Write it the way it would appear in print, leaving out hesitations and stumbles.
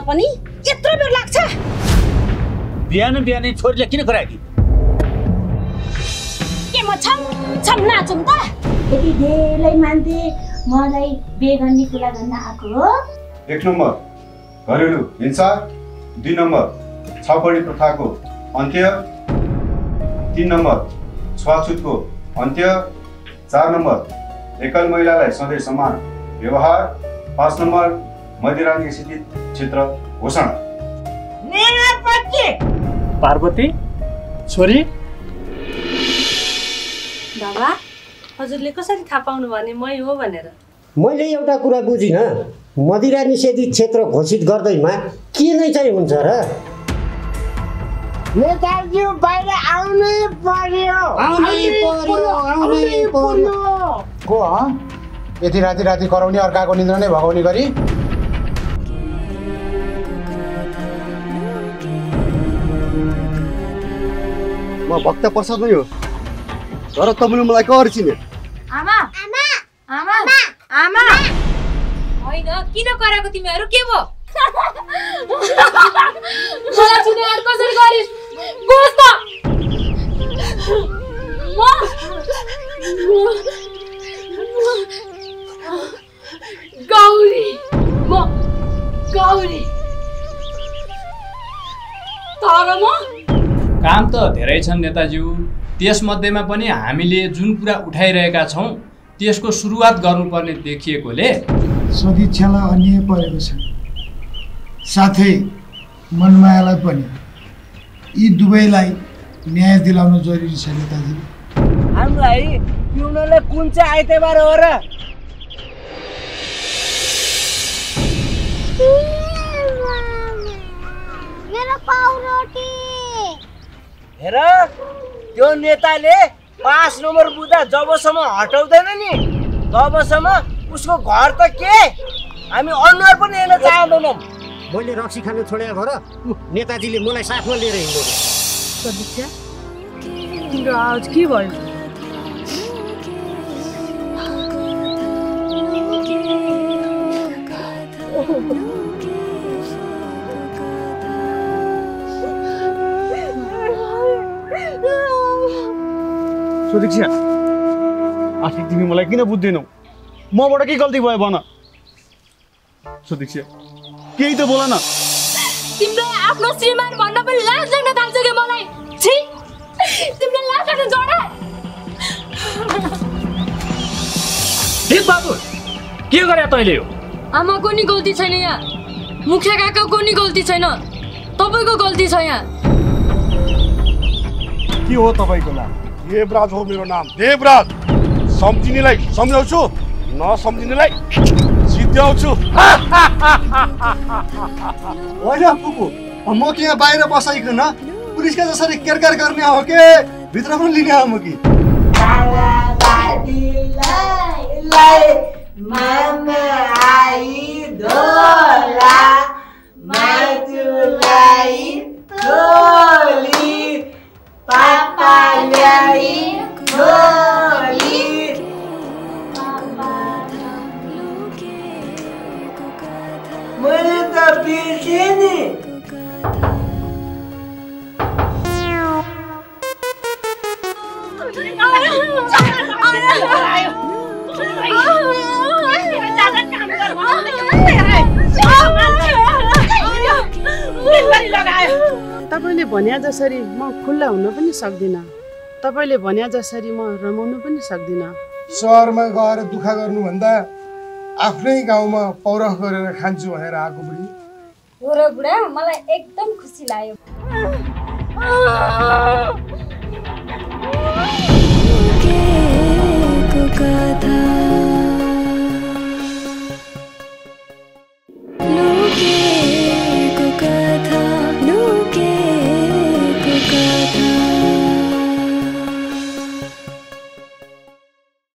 पनि यत्रो बेर लाग्छ? बिहानै छोरीले किन कराएकी? के म छम नाचौँ त? यति धेरै मान्छे मलाई बिहे गर्ने कुरा गर्न आएको हो। 1 नम्बर घरेलु हिंसा, 2 नम्बर छाउपडी प्रथाको अन्त्य, 3 नम्बर छुवाछुतको अन्त्य, 4 नम्बर एकल महिलालाई सधैँ समान व्यवहार, 5 नम्बर मदिरा निषेधित क्षेत्र घोषणा। पार्वती छोरी बाबा हजुरले कसरी थाहा पाउनु भने मै हो भनेर? मैले एउटा कुरा बुझिनँ, मदिरा निषेधित क्षेत्र घोषित गर्दैमा के नै चाहिँ हुन्छ र? नेताजी बाहिर आउनै पर्यो। को यति राति कराउने, अर्काको निद्रा नै भगाउने गरी? म भक्त प्रसाद नै हो, तर तपाईँले मलाई कसरी चिने? आमा आमा आमा आमा होइन, किन कराएको तिमीहरू? के भयो? मलाई चिने यार कसरी गरिस्? बोल त। गौरी तर म काम त धेरै छन् नेताज्यू, त्यसमध्येमा पनि हामीले जुन कुरा उठाइरहेका छौँ त्यसको सुरुवात गर्नुपर्ने देखिएकोले सदिच्छालाई अन्याय परेको छ, साथै मनमायालाई पनि। यी दुवैलाई न्याय दिलाउन जरुरी छ नेताजी। हामीलाई पिउनलाई कुन चाहिँ आइतबार हो र? मेरो पाउरोटी हेर, त्यो नेताले 5 नम्बर बुदा जबसम्म हटाउँदैन नि तबसम्म उसको घर त के हामी अनुहार पनि हेर्न चाहँदैनौँ। मैले रक्सी खानु छोडेको भएर नेताजीले मलाई साथमा लिएर हिँड्नु। सदिक्षा तिम्रो आवाज के भयो? सुदीक्षा, आखिर तिमी मलाई किन बुझ्दैनौ? मबाट के गल्ती भयो भन? सुदीक्षा केही त बोल न। तिम्रो आफ्नो श्रीमान भन्न पनि लाज लाग्न थाल्छ के मलाई? छी, तिमीले लाज लाग्न जडा। देव बहादुर के गरे तैँले? यो आमाको नि गल्ती छैन यहाँ, मुखिया काकाको नि गल्ती छैन, तपाईँको गल्ती छ यहाँ। के हो तपाईँको नाम? देवराज हो मेरो नाम, देवराज। सम्झिनेलाई सम्झाउँछु, नसम्झिनेलाई सिद्ध्याउँछु। होइन पुपु, म के यहाँ बाहिर बसाइकन पुलिसका जसरी केरकार गर्ने हो के भित्र पनि लिने हो म कि? मैले त बिर्सेँ नि। तपाईले भन्या जसरी म खुल्ला हुन पनि सक्दिनँ, तपाईले भन्या जसरी म रमाउन पनि सक्दिनँ। सहरमा गएर दुःख गर्नुभन्दा आफ्नै गाउँमा पौरख गरेर खान्छु भनेर आएको बुढी हो र बुढा। मलाई एकदम खुसी लाग्यो। कथा